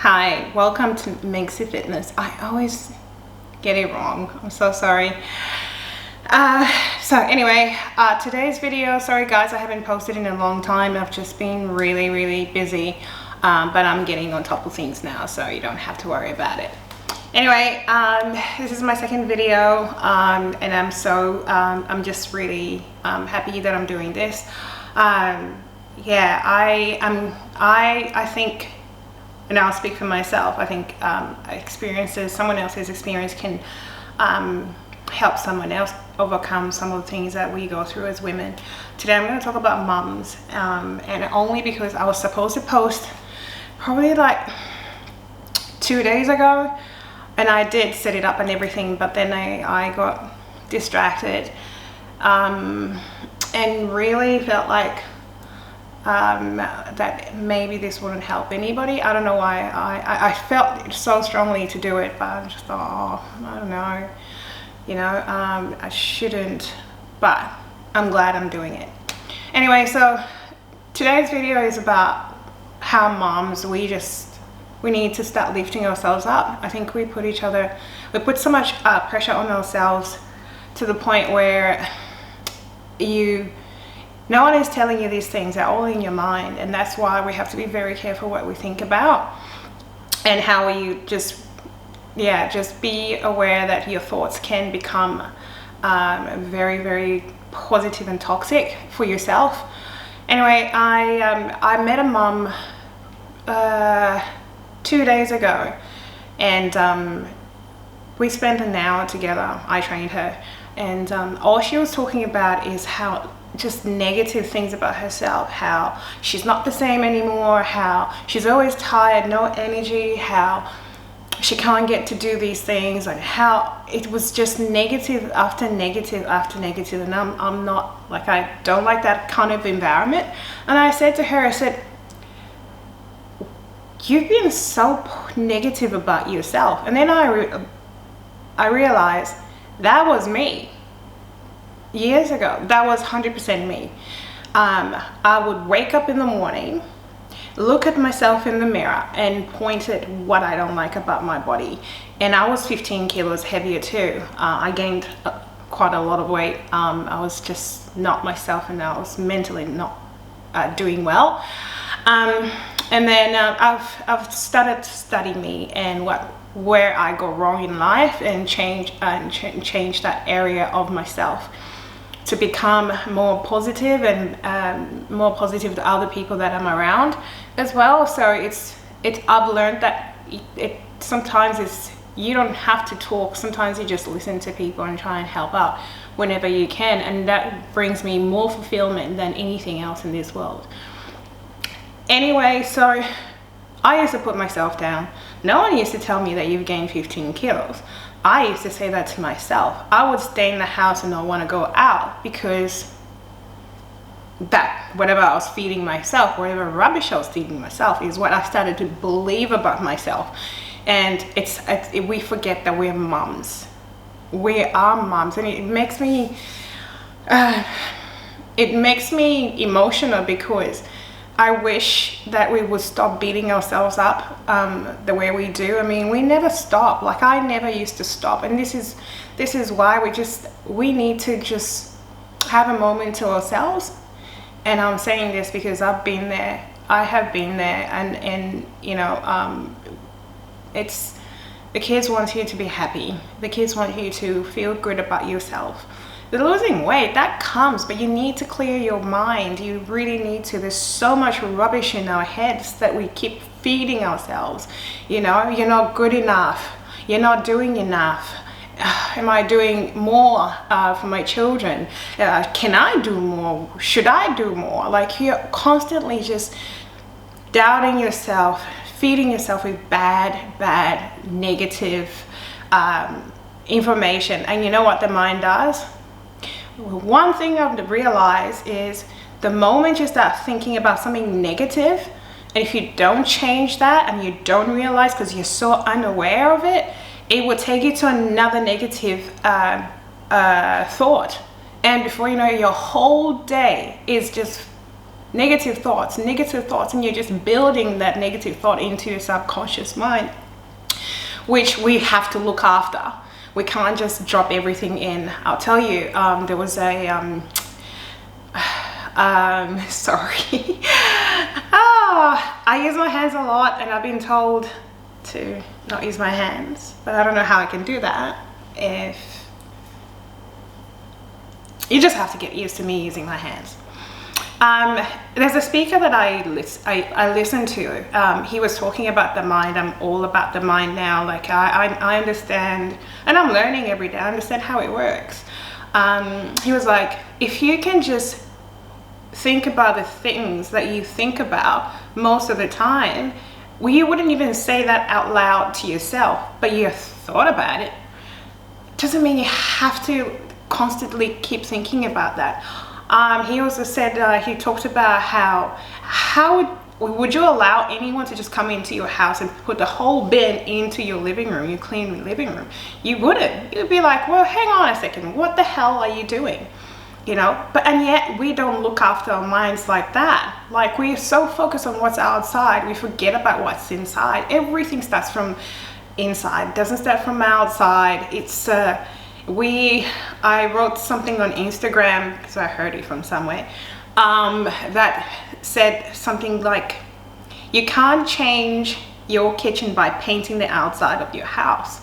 Hi, welcome to Minxie Fitness. I always get it wrong. I'm so sorry. Today's video, sorry guys, I haven't posted in a long time. I've just been really busy, but I'm getting on top of things now, so you don't have to worry about it. Anyway, this is my second video, and I'm just really happy that I'm doing this. I think, and I'll speak for myself, I think someone else's experience can help someone else overcome some of the things that we go through as women. Today I'm going to talk about mums, and only because I was supposed to post probably like 2 days ago, and I did set it up and everything, but then I got distracted, and really felt like that maybe this wouldn't help anybody. I don't know why I felt so strongly to do it, but I just thought, oh, I don't know, I shouldn't, but I'm glad I'm doing it. Anyway, so today's video is about how moms, we need to start lifting ourselves up. I think we put so much pressure on ourselves to the point where no one is telling you these things, they're all in your mind, and that's why we have to be very careful what we think about and how we just be aware that your thoughts can become very positive and toxic for yourself. Anyway, I met a mum 2 days ago, and we spent an hour together. I trained her, and all she was talking about is how just negative things about herself, how she's not the same anymore, how she's always tired, no energy, how she can't get to do these things, and how it was just negative after negative after negative. And I'm not like, I don't like that kind of environment. And I said to her, you've been so negative about yourself. And then I realized that was me. Years ago, that was 100% me. I would wake up in the morning, look at myself in the mirror, and point at what I don't like about my body. And I was 15 kilos heavier too. I gained quite a lot of weight. I was just not myself, and I was mentally not doing well. And then I've started to study me and where I go wrong in life, and change that area of myself to become more positive, and more positive to other people that I'm around as well. So I've learned that sometimes you don't have to talk. Sometimes you just listen to people and try and help out whenever you can, and that brings me more fulfillment than anything else in this world. Anyway, so I used to put myself down. No one used to tell me that you've gained 15 kilos. I used to say that to myself. I would stay in the house and not want to go out because that whatever I was feeding myself, whatever rubbish I was feeding myself, is what I started to believe about myself. And we forget that we're moms. We are moms, and it makes me emotional, because I wish that we would stop beating ourselves up the way we do. I mean, we never stop. Like, I never used to stop, and this is why we need to just have a moment to ourselves. And I'm saying this because I've been there. I have been there, and it's the kids want you to be happy. The kids want you to feel good about yourself. The losing weight, that comes, but you need to clear your mind. You really need to. There's so much rubbish in our heads that we keep feeding ourselves. You're not good enough. You're not doing enough. Am I doing more for my children? Can I do more? Should I do more? Like, you're constantly just doubting yourself, feeding yourself with bad, negative information. And you know what the mind does? One thing I've realized is the moment you start thinking about something negative, and if you don't change that and you don't realize because you're so unaware of it, it will take you to another negative thought. And before you know it, your whole day is just negative thoughts, and you're just building that negative thought into your subconscious mind, which we have to look after. We can't just drop everything in. I'll tell you, there was a sorry. I use my hands a lot, and I've been told to not use my hands, but I don't know how I can do that. If you just have to get used to me using my hands. There's a speaker that I listen to. He was talking about the mind. I'm all about the mind now. Like I understand, and I'm learning every day. I understand how it works. He was like, if you can just think about the things that you think about most of the time, well, you wouldn't even say that out loud to yourself, but you thought about it. Doesn't mean you have to constantly keep thinking about that. He also said, he talked about how would you allow anyone to just come into your house and put the whole bin into your living room, your clean living room? You wouldn't. You'd be like, well, hang on a second, what the hell are you doing? You know, and yet we don't look after our minds like that. Like, we're so focused on what's outside, we forget about what's inside. Everything starts from inside, it doesn't start from outside. It's I wrote something on Instagram because I heard it from somewhere, that said something like, you can't change your kitchen by painting the outside of your house.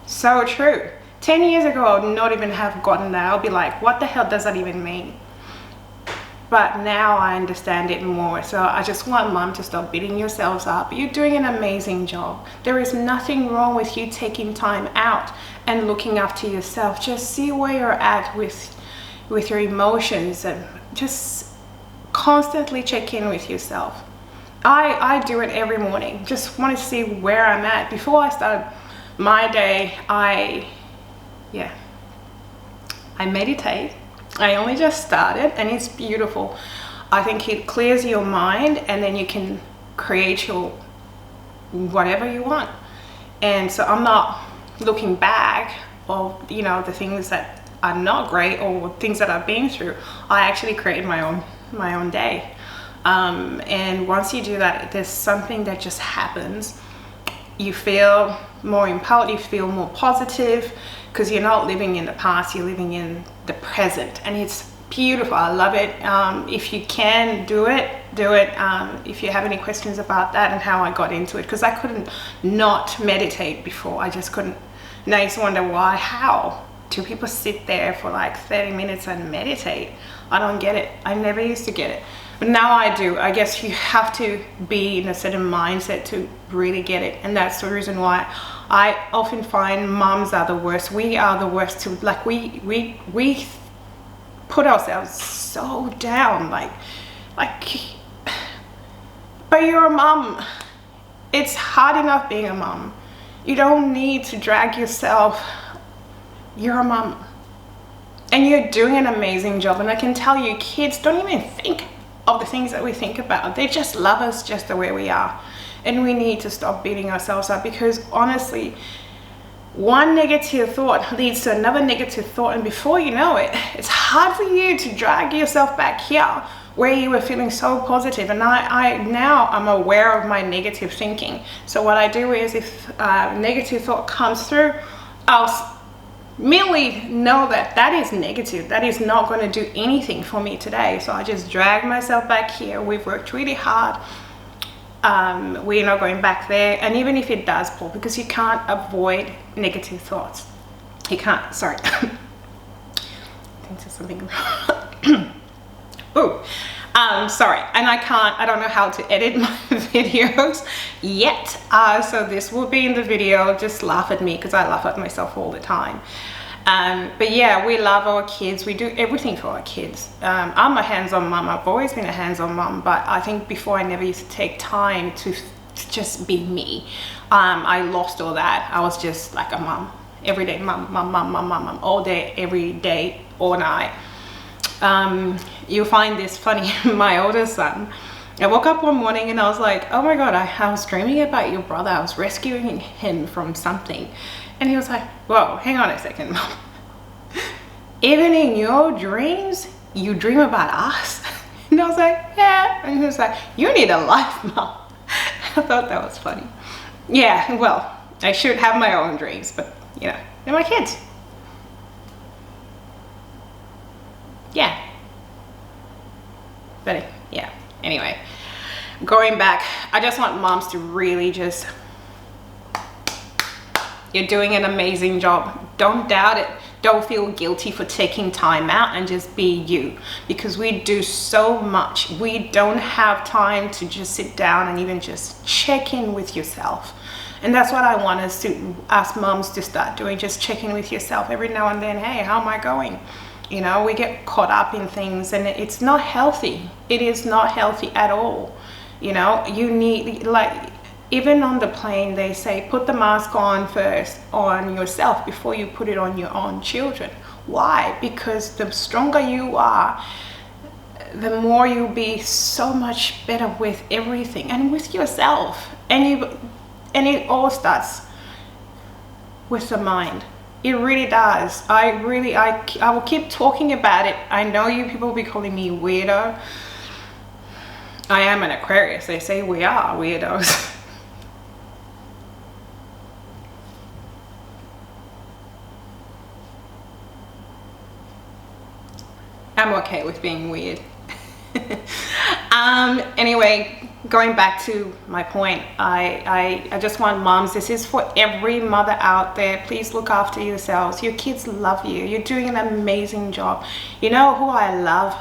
So true. 10 years ago, I would not even have gotten that. I'll be like, what the hell does that even mean? But now I understand it more. So I just want mom to stop beating yourselves up. You're doing an amazing job. There is nothing wrong with you taking time out and looking after yourself. Just see where you're at with your emotions, and just constantly check in with yourself. I do it every morning. Just want to see where I'm at. Before I start my day, I meditate. I only just started, and it's beautiful. I think it clears your mind, and then you can create your whatever you want. And so I'm not looking back of, you know, the things that are not great or things that I've been through. I actually created my own day. And once you do that, there's something that just happens. You feel more empowered, you feel more positive, because you're not living in the past, you're living in the present, and it's beautiful. I love it. If you can do it, do it. If you have any questions about that and how I got into it, because I couldn't not meditate before. I just couldn't. And I used to wonder why, how do people sit there for like 30 minutes and meditate? I don't get it. I never used to get it, but now I do. I guess you have to be in a certain mindset to really get it, and that's the reason why I often find moms are the worst. We are the worst to, like, we put ourselves so down, like, but you're a mom. It's hard enough being a mom. You don't need to drag yourself. You're a mom, and you're doing an amazing job. And I can tell you, kids don't even think of the things that we think about. They just love us just the way we are. And we need to stop beating ourselves up, because honestly, one negative thought leads to another negative thought, and before you know it, it's hard for you to drag yourself back here where you were feeling so positive. And now I'm aware of my negative thinking. So what I do is, if a negative thought comes through, I'll merely know that that is negative. That is not going to do anything for me today. So I just drag myself back here. We've worked really hard. We're not going back there. And even if it does, Paul, because you can't avoid negative thoughts. You can't, sorry. I think there's something wrong. Ooh, sorry. And I don't know how to edit my videos yet. So this will be in the video. Just laugh at me, because I laugh at myself all the time. But yeah, we love our kids. We do everything for our kids. I'm a hands-on mom. I've always been a hands-on mom, but I think before I never used to take time to just be me. I lost all that. I was just like a mom. Every day, mom, all day, every day, all night. You'll find this funny. My oldest son, I woke up one morning and I was like, oh my God, I was dreaming about your brother. I was rescuing him from something. And he was like, whoa, hang on a second, Mom. Even in your dreams, you dream about us? And I was like, yeah. And he was like, you need a life, Mom. I thought that was funny. Yeah, well, I should have my own dreams, but you know, they're my kids. Yeah. But yeah, anyway, going back, I just want moms to really just, you're doing an amazing job. Don't doubt it. Don't feel guilty for taking time out and just be you, because we do so much. We don't have time to just sit down and even just check in with yourself. And that's what I want us to ask moms to start doing, just check in with yourself every now and then. Hey, how am I going? You know, we get caught up in things and it's not healthy. It is not healthy at all. You know, you need, like, even on the plane, they say, put the mask on first on yourself before you put it on your own children. Why? Because the stronger you are, the more you'll be so much better with everything and with yourself. And it all starts with the mind. It really does. I will keep talking about it. I know you people will be calling me weirdo. I am an Aquarius. They say we are weirdos. I'm okay with being weird. Anyway, going back to my point, I just want moms, this is for every mother out there, please look after yourselves. Your kids love you. You're doing an amazing job. You know who I love?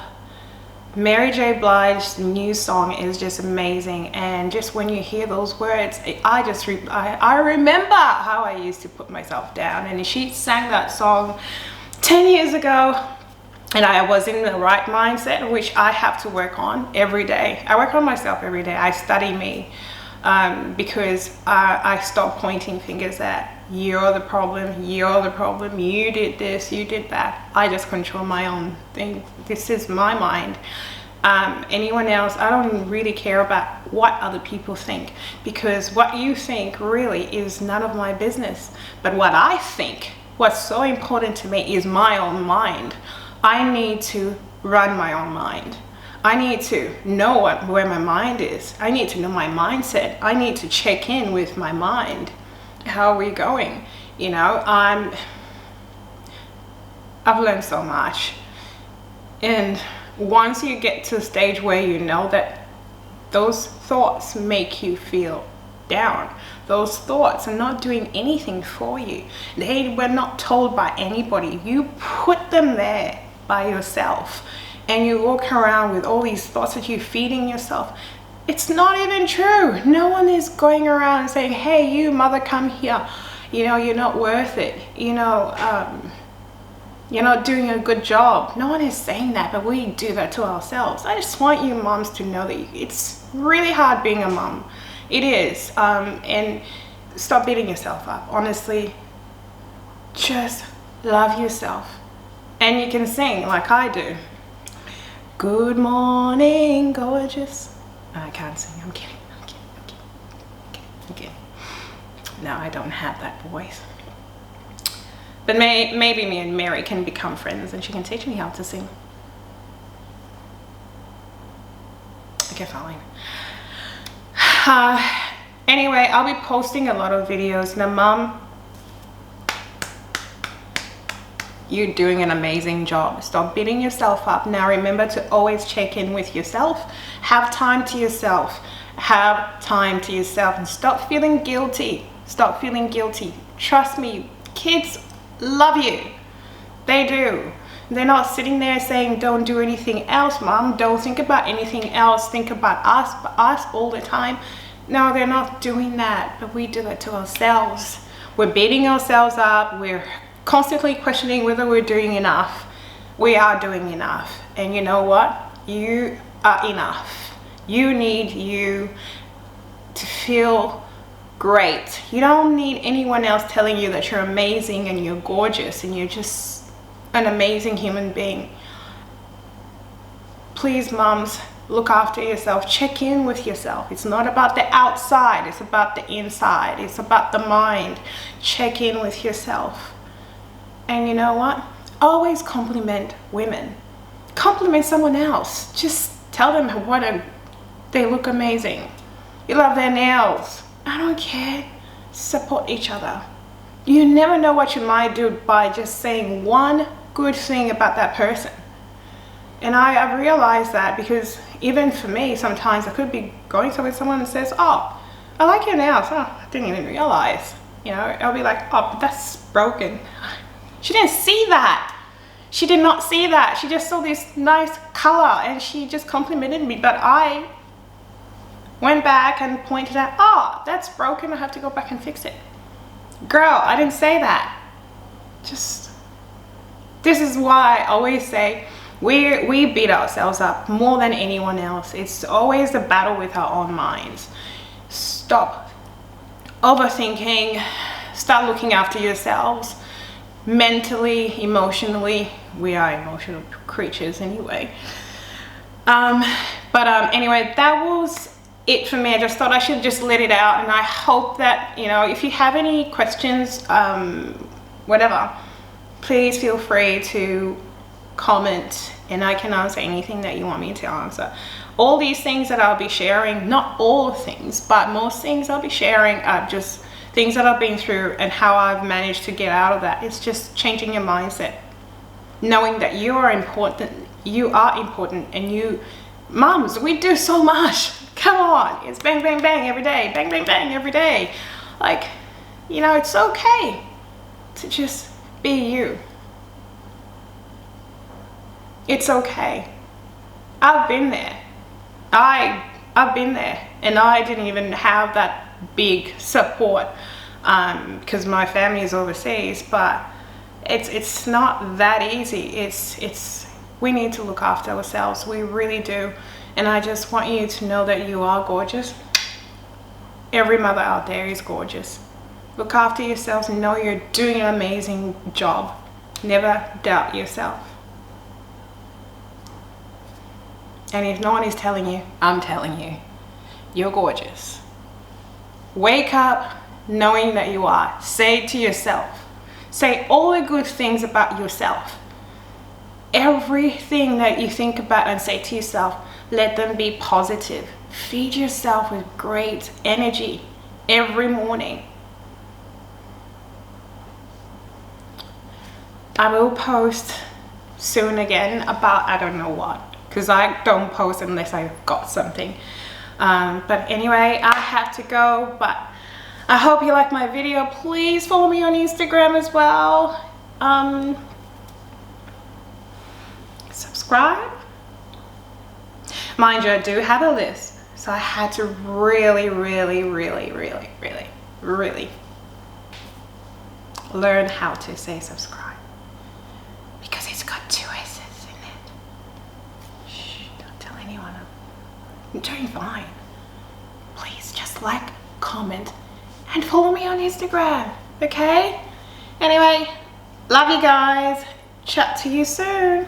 Mary J. Blige's new song is just amazing, and just when you hear those words, I remember how I used to put myself down, and she sang that song 10 years ago. And I was in the right mindset, which I have to work on every day. I work on myself every day. I study me because I stop pointing fingers at you're the problem, you did this, you did that. I just control my own thing. This is my mind. Anyone else, I don't really care about what other people think, because what you think really is none of my business. But what I think, what's so important to me is my own mind. I need to run my own mind. I need to know where my mind is. I need to know my mindset. I need to check in with my mind. How are we going? You know, I've learned so much. And once you get to a stage where you know that those thoughts make you feel down, those thoughts are not doing anything for you. They were not told by anybody. You put them there by yourself, and you walk around with all these thoughts that you're feeding yourself. It's not even true. No one is going around saying, hey, you mother, come here, you know, you're not worth it, you know, you're not doing a good job. No one is saying that, but we do that to ourselves. I just want you moms to know that it's really hard being a mom. It is. And stop beating yourself up. Honestly, just love yourself. And you can sing like I do. Good morning, gorgeous. I can't sing. I'm kidding. No, I don't have that voice. But maybe me and Mary can become friends and she can teach me how to sing. Okay, fine. Anyway, I'll be posting a lot of videos. Now, Mom, you're doing an amazing job. Stop beating yourself up. Now remember to always check in with yourself. Have time to yourself. Have time to yourself and stop feeling guilty. Stop feeling guilty. Trust me, kids love you. They do. They're not sitting there saying, don't do anything else, Mom. Don't think about anything else. Think about us all the time. No, they're not doing that, but we do that to ourselves. We're beating ourselves up. We're constantly questioning whether we're doing enough. We are doing enough. And you know what? You are enough. You need you to feel great. You don't need anyone else telling you that you're amazing and you're gorgeous and you're just an amazing human being. Please, moms, look after yourself. Check in with yourself. It's not about the outside. It's about the inside. It's about the mind. Check in with yourself. And you know what? Always compliment women. Compliment someone else. Just Tell them they look amazing. You love their nails. I don't care. Support each other. You never know what you might do by just saying one good thing about that person. And I've realized that, because even for me, sometimes I could be going somewhere with someone and says, oh, I like your nails. Oh, I didn't even realize. You know, I'll be like, oh, but that's broken. She didn't see that. She did not see that. She just saw this nice color and she just complimented me. But I went back and pointed out, oh, that's broken. I have to go back and fix it. Girl, I didn't say that. This is why I always say we beat ourselves up more than anyone else. It's always a battle with our own minds. Stop overthinking. Start looking after yourselves mentally, emotionally. We are emotional creatures anyway. Anyway, that was it for me. I just thought I should just let it out, and I hope that, you know, if you have any questions, whatever, please feel free to comment and I can answer anything that you want me to answer. All these things that I'll be sharing, not all things, but most things I'll be sharing are just things that I've been through and how I've managed to get out of that. It's just changing your mindset, knowing that you are important, and you mums, we do so much. Come on, it's bang bang bang every day, bang bang bang every day. Like, you know, it's okay to just be you. It's okay. I've been there. I've been there, and I didn't even have that big support because my family is overseas. But it's not that easy. We need to look after ourselves. We really do. And I just want you to know that you are gorgeous. Every mother out there is gorgeous. Look after yourselves and know you're doing an amazing job. Never doubt yourself. And if no one is telling you, I'm telling you, you're gorgeous. Wake up knowing that you are. Say it to yourself. Say all the good things about yourself. Everything that you think about and say to yourself, let them be positive. Feed yourself with great energy every morning. I will post soon again about I don't know what, because I don't post unless I've got something. But anyway, I have to go, but I hope you like my video. Please follow me on Instagram as well. Subscribe. Mind you, I do have a list, so I had to really learn how to say subscribe, because it's got 2 S's in it. Shh, don't tell anyone. I'm doing fine. Please just like, comment, and follow me on Instagram, okay? Anyway, love you guys. Chat to you soon.